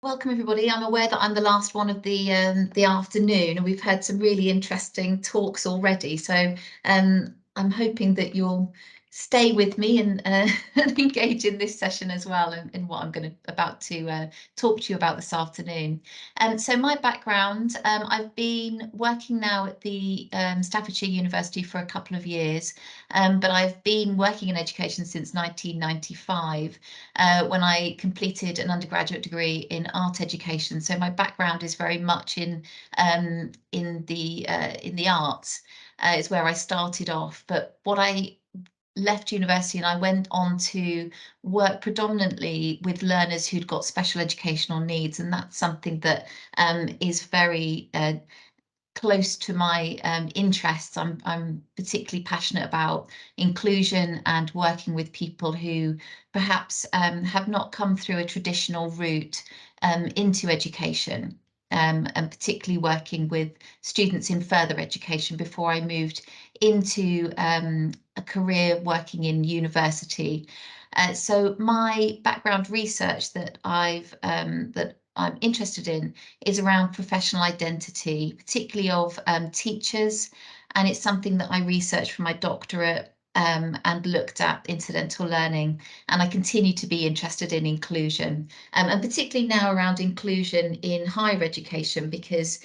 welcome everybody. I'm aware that I'm the last one of the afternoon, and we've had some really interesting talks already. So I'm hoping that you'll stay with me and, and engage in this session as well, in what I'm about to talk to you about this afternoon. So my background, I've been working now at the Staffordshire University for a couple of years, but I've been working in education since 1995. When I completed an undergraduate degree in art education. So my background is very much in the arts. Is where I started off. But what I left university and I went on to work predominantly with learners who'd got special educational needs, and that's something that is very close to my interests. I'm particularly passionate about inclusion and working with people who perhaps have not come through a traditional route into education, and particularly working with students in further education before I moved into a career working in university. So my background research that I'm interested in is around professional identity, particularly of teachers, and it's something that I researched for my doctorate, and looked at incidental learning, and I continue to be interested in inclusion, and particularly now around inclusion in higher education, because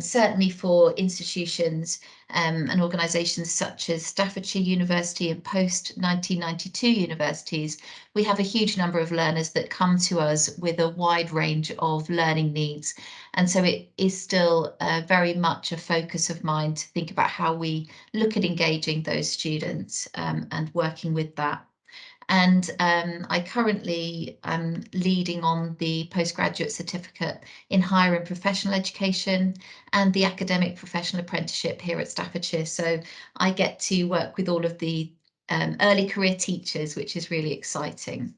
certainly for institutions and organisations such as Staffordshire University and post 1992 universities, we have a huge number of learners that come to us with a wide range of learning needs. And so it is still very much a focus of mine to think about how we look at engaging those students and working with that. And I currently am leading on the postgraduate certificate in higher and professional education and the academic professional apprenticeship here at Staffordshire. So I get to work with all of the early career teachers, which is really exciting.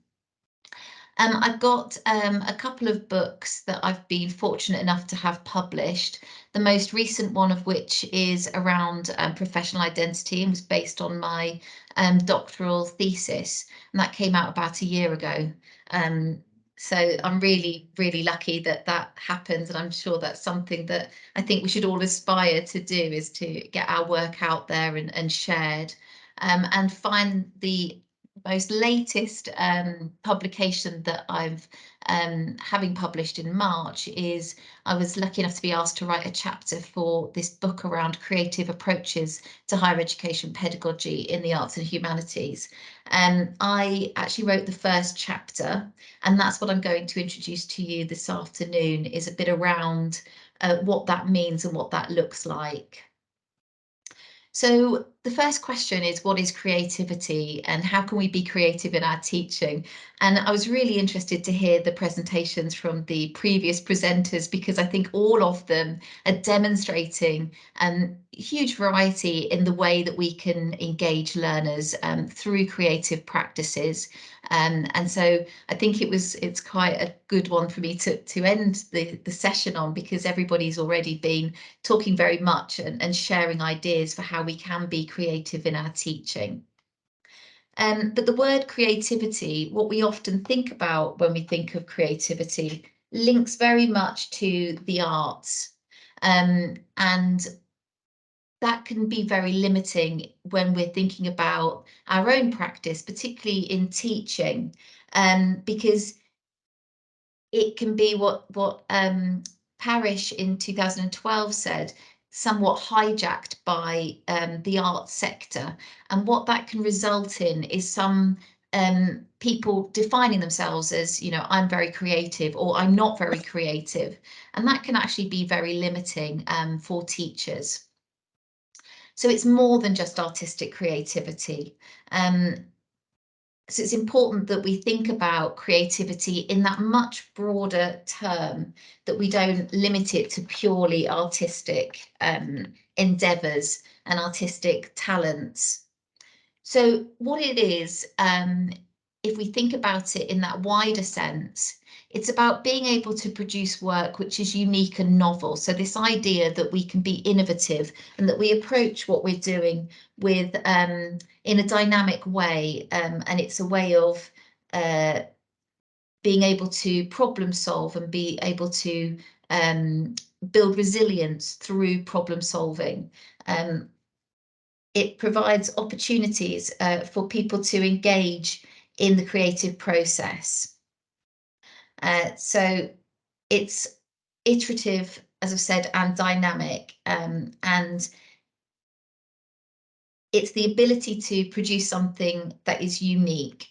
I've got a couple of books that I've been fortunate enough to have published, the most recent one of which is around professional identity and was based on my doctoral thesis, and that came out about a year ago. So I'm really, really lucky that that happened, and I'm sure that's something that I think we should all aspire to do, is to get our work out there and shared. And find the most latest publication that I've having published in March is I was lucky enough to be asked to write a chapter for this book around creative approaches to higher education pedagogy in the arts and humanities. I actually wrote the first chapter, and that's what I'm going to introduce to you this afternoon, is a bit around what that means and what that looks like. So the first question is, what is creativity and how can we be creative in our teaching? And I was really interested to hear the presentations from the previous presenters, because I think all of them are demonstrating huge variety in the way that we can engage learners through creative practices. And so I think it's quite a good one for me to end the session on, because everybody's already been talking very much and sharing ideas for how we can be creative in our teaching. But the word creativity, what we often think about when we think of creativity, links very much to the arts. And that can be very limiting when we're thinking about our own practice, particularly in teaching, because it can be what Parrish in 2012 said, somewhat hijacked by the arts sector. And what that can result in is some people defining themselves as, I'm very creative, or I'm not very creative. And that can actually be very limiting for teachers. So it's more than just artistic creativity. So it's important that we think about creativity in that much broader term, that we don't limit it to purely artistic endeavours and artistic talents. So what it is, if we think about it in that wider sense, it's about being able to produce work which is unique and novel. So this idea that we can be innovative and that we approach what we're doing with in a dynamic way, and it's a way of being able to problem solve and be able to build resilience through problem solving. It provides opportunities for people to engage in the creative process. So it's iterative, as I've said, and dynamic, and it's the ability to produce something that is unique.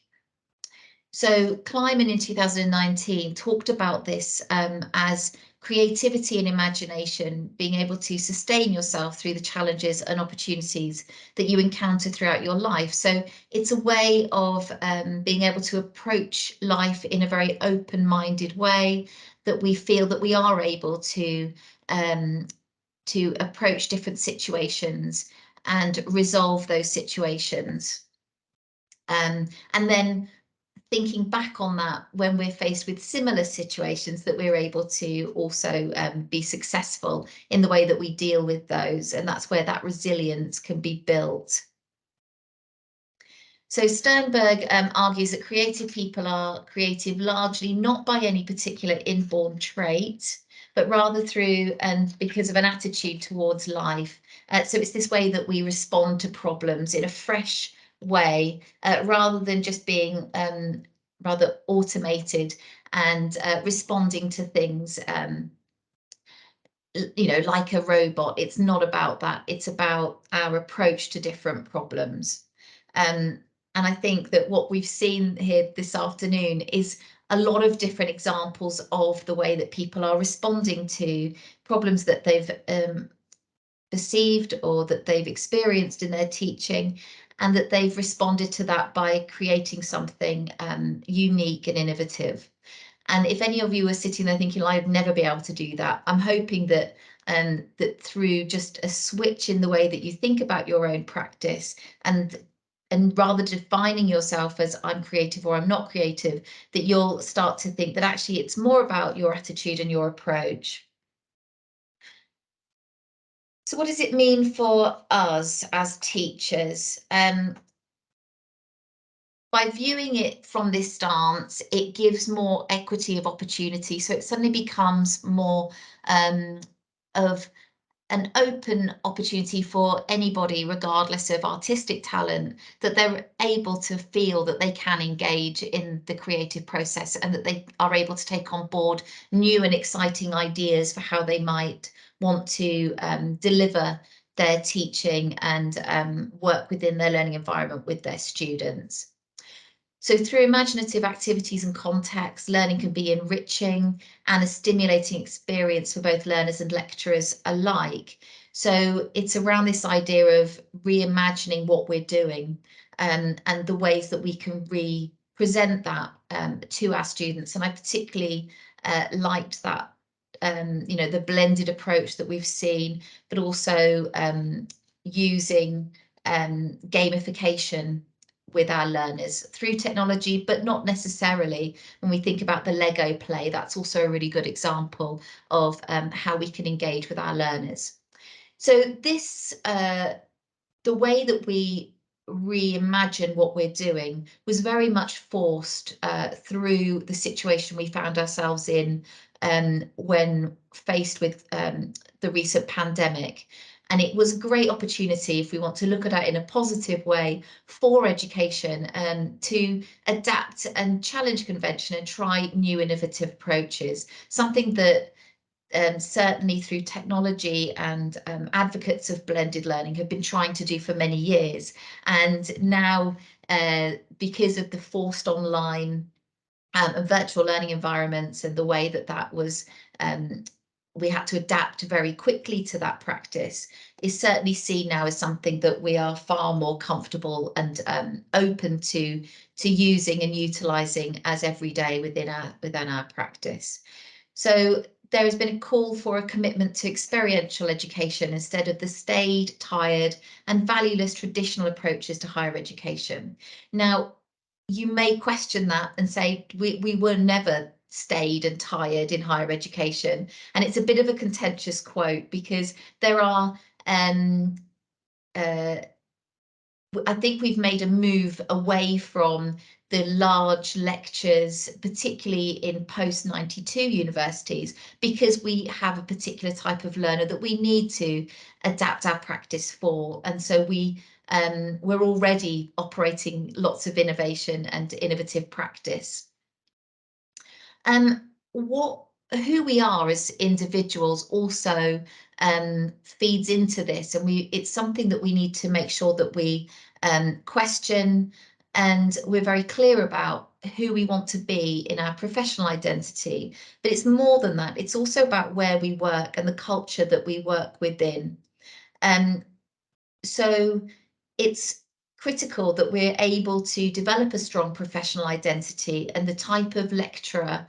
So Kleiman in 2019 talked about this as creativity and imagination, being able to sustain yourself through the challenges and opportunities that you encounter throughout your life. So it's a way of being able to approach life in a very open-minded way, that we feel that we are able to approach different situations and resolve those situations. And then thinking back on that when we're faced with similar situations, that we're able to also be successful in the way that we deal with those. And that's where that resilience can be built. So Sternberg argues that creative people are creative largely not by any particular inborn trait, but rather through and because of an attitude towards life. So it's this way that we respond to problems in a fresh way, rather than just being rather automated and responding to things, like a robot. It's not about that. It's about our approach to different problems. And I think that what we've seen here this afternoon is a lot of different examples of the way that people are responding to problems that they've perceived or that they've experienced in their teaching, and that they've responded to that by creating something unique and innovative. And if any of you are sitting there thinking, I'd never be able to do that, I'm hoping that that through just a switch in the way that you think about your own practice, and rather defining yourself as I'm creative or I'm not creative, that you'll start to think that actually it's more about your attitude and your approach. So what does it mean for us as teachers? By viewing it from this stance, it gives more equity of opportunity. So it suddenly becomes more of an open opportunity for anybody, regardless of artistic talent, that they're able to feel that they can engage in the creative process, and that they are able to take on board new and exciting ideas for how they might want to deliver their teaching and work within their learning environment with their students. So through imaginative activities and context, learning can be enriching and a stimulating experience for both learners and lecturers alike. So it's around this idea of reimagining what we're doing, and the ways that we can represent that to our students. And I particularly liked that, the blended approach that we've seen, but also using gamification with our learners through technology, but not necessarily. When we think about the Lego play, that's also a really good example of how we can engage with our learners. So this, the way that we reimagine what we're doing was very much forced through the situation we found ourselves in when faced with the recent pandemic. And it was a great opportunity, if we want to look at it in a positive way, for education to adapt and challenge convention and try new innovative approaches, something that certainly through technology and advocates of blended learning have been trying to do for many years. And now, because of the forced online and virtual learning environments and the way that that was, we had to adapt very quickly to that practice, is certainly seen now as something that we are far more comfortable and open to using and utilising as every day within our practice. So there has been a call for a commitment to experiential education instead of the staid, tired, and valueless traditional approaches to higher education. Now, you may question that and say, we were never staid and tired in higher education. And it's a bit of a contentious quote, because there are, I think we've made a move away from the large lectures, particularly in post-92 universities, because we have a particular type of learner that we need to adapt our practice for. And so we're already operating lots of innovation and innovative practice. Who we are as individuals also feeds into this, and it's something that we need to make sure that we question, and we're very clear about who we want to be in our professional identity. But it's more than that. It's also about where we work and the culture that we work within. So it's critical that we're able to develop a strong professional identity and the type of lecturer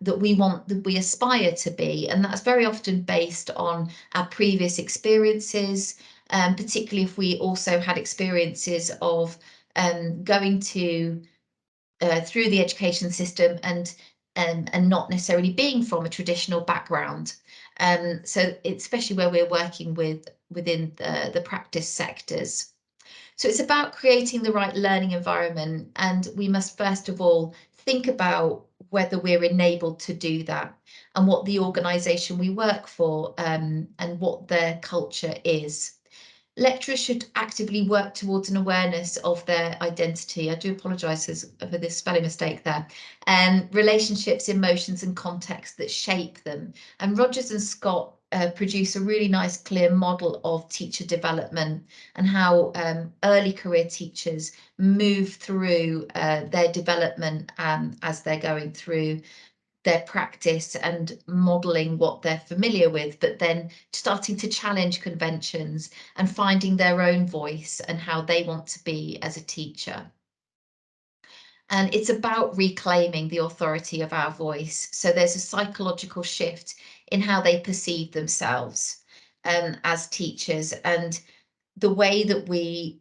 that we aspire to be. And that's very often based on our previous experiences, particularly if we also had experiences of going through the education system and not necessarily being from a traditional background. So especially where we're working within the practice sectors. So it's about creating the right learning environment, and we must first of all think about whether we're enabled to do that and what the organisation we work for and what their culture is. Lecturers should actively work towards an awareness of their identity. I do apologise for this spelling mistake there. Relationships, emotions and context that shape them. And Rogers and Scott produce a really nice, clear model of teacher development and how early career teachers move through their development as they're going through their practice and modeling what they're familiar with, but then starting to challenge conventions and finding their own voice and how they want to be as a teacher. And it's about reclaiming the authority of our voice. So there's a psychological shift in how they perceive themselves as teachers, and the way that we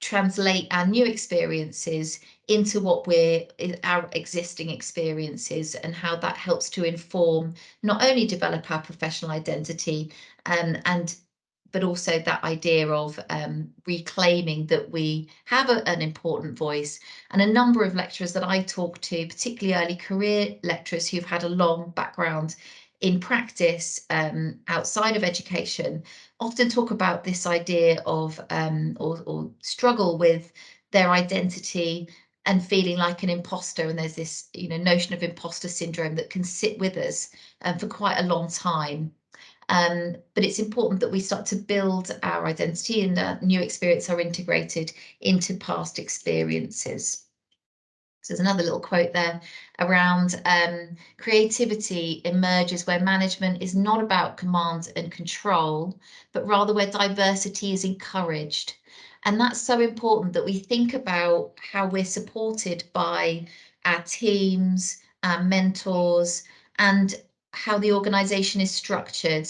translate our new experiences into our existing experiences, and how that helps to inform, not only develop our professional identity, but also that idea of reclaiming that we have an important voice. And a number of lecturers that I talk to, particularly early career lecturers who've had a long background in practice outside of education, often talk about this idea of or struggle with their identity and feeling like an imposter. And there's this notion of imposter syndrome that can sit with us for quite a long time. But it's important that we start to build our identity and new experience are integrated into past experiences. So there's another little quote there around creativity emerges where management is not about command and control, but rather where diversity is encouraged. And that's so important, that we think about how we're supported by our teams, our mentors, and how the organisation is structured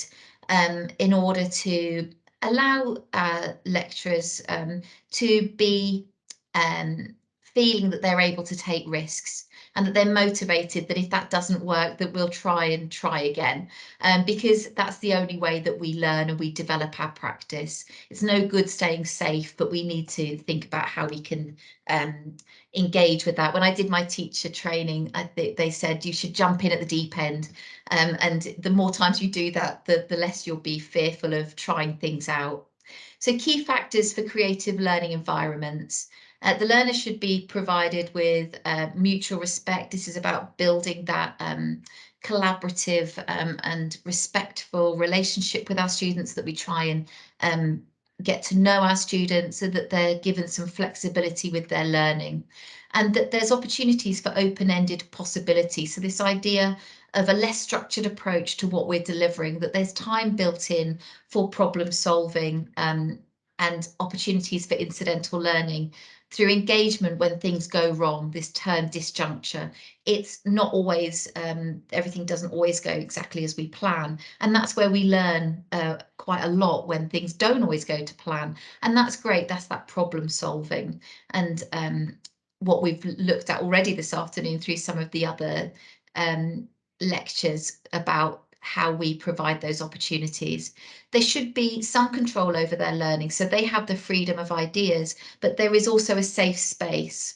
in order to allow lecturers to be feeling that they're able to take risks and that they're motivated, that if that doesn't work, that we'll try again, because that's the only way that we learn and we develop our practice. It's no good staying safe, but we need to think about how we can engage with that. When I did my teacher training, they said you should jump in at the deep end, and the more times you do that, the less you'll be fearful of trying things out. So key factors for creative learning environments. The learner should be provided with mutual respect. This is about building that collaborative and respectful relationship with our students, that we try and get to know our students so that they're given some flexibility with their learning, and that there's opportunities for open-ended possibility. So this idea of a less structured approach to what we're delivering, that there's time built in for problem solving and opportunities for incidental learning through engagement when things go wrong, this term disjuncture. It's not always, everything doesn't always go exactly as we plan. And that's where we learn quite a lot, when things don't always go to plan. And that's great, that's that problem solving. And what we've looked at already this afternoon through some of the other lectures about how we provide those opportunities. There should be some control over their learning, so they have the freedom of ideas, but there is also a safe space.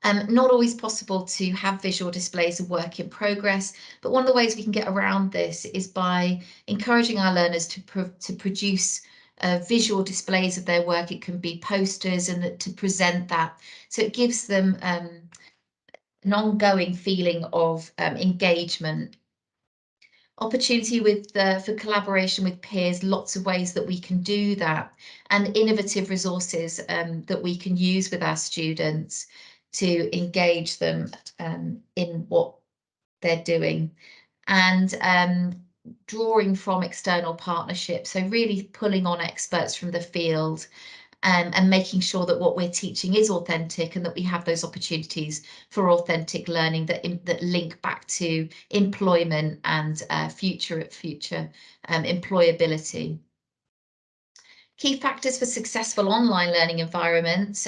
Not always possible to have visual displays of work in progress, but one of the ways we can get around this is by encouraging our learners to produce visual displays of their work. It can be posters and to present that. So it gives them an ongoing feeling of engagement. Opportunity with for collaboration with peers, lots of ways that we can do that, and innovative resources that we can use with our students to engage them in what they're doing, and drawing from external partnerships. So really pulling on experts from the field and making sure that what we're teaching is authentic and that we have those opportunities for authentic learning that link back to employment and future employability. Key factors for successful online learning environments.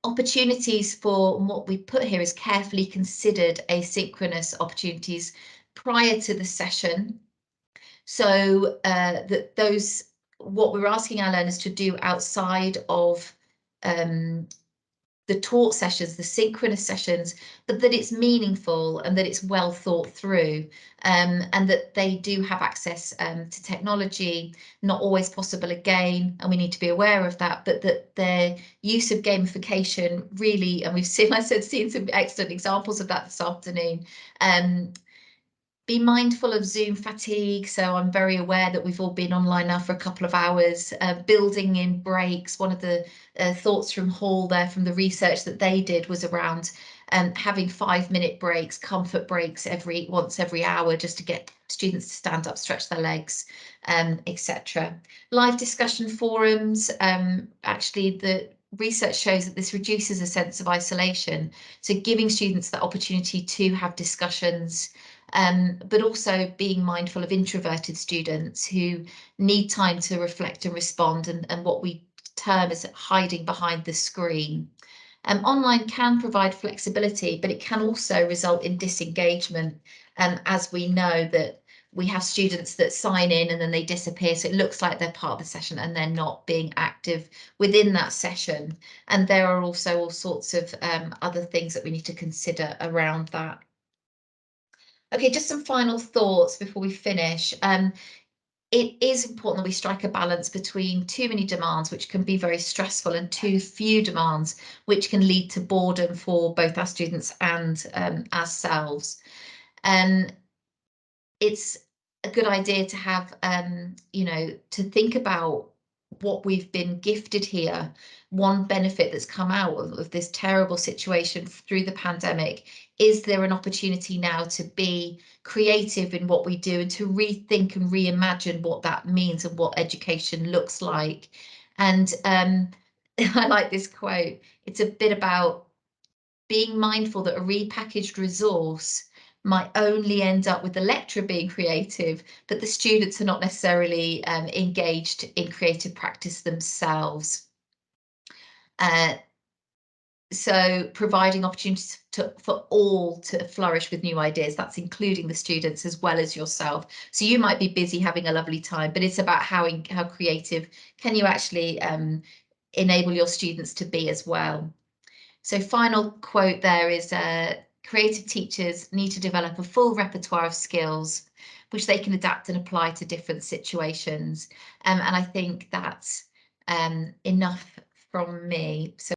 Opportunities for what we put here is carefully considered asynchronous opportunities prior to the session. So that those, what we're asking our learners to do outside of the taught sessions, the synchronous sessions, but that it's meaningful and that it's well thought through, and that they do have access to technology, not always possible again, and we need to be aware of that, but that their use of gamification really, and we've seen, like I said, seen some excellent examples of that this afternoon. Be mindful of Zoom fatigue. So I'm very aware that we've all been online now for a couple of hours, building in breaks. One of the thoughts from Hall there from the research that they did was around having 5-minute breaks, comfort breaks once every hour, just to get students to stand up, stretch their legs, etc. Live discussion forums. Actually, the research shows that this reduces a sense of isolation. So giving students the opportunity to have discussions, but also being mindful of introverted students who need time to reflect and respond, and what we term as hiding behind the screen. Online can provide flexibility, but it can also result in disengagement. As we know that we have students that sign in and then they disappear, so it looks like they're part of the session and they're not being active within that session. And there are also all sorts of other things that we need to consider around that. Okay, just some final thoughts before we finish. It is important that we strike a balance between too many demands, which can be very stressful, and too few demands, which can lead to boredom for both our students and ourselves. It's a good idea to have, to think about what we've been gifted here. One benefit that's come out of this terrible situation through the pandemic, is there an opportunity now to be creative in what we do and to rethink and reimagine what that means and what education looks like. And I like this quote. It's a bit about being mindful that a repackaged resource might only end up with the lecturer being creative, but the students are not necessarily engaged in creative practice themselves. So providing opportunities for all to flourish with new ideas, that's including the students as well as yourself. So you might be busy having a lovely time, but it's about how creative can you actually enable your students to be as well. So final quote there is, creative teachers need to develop a full repertoire of skills which they can adapt and apply to different situations. And I think that's enough from me. So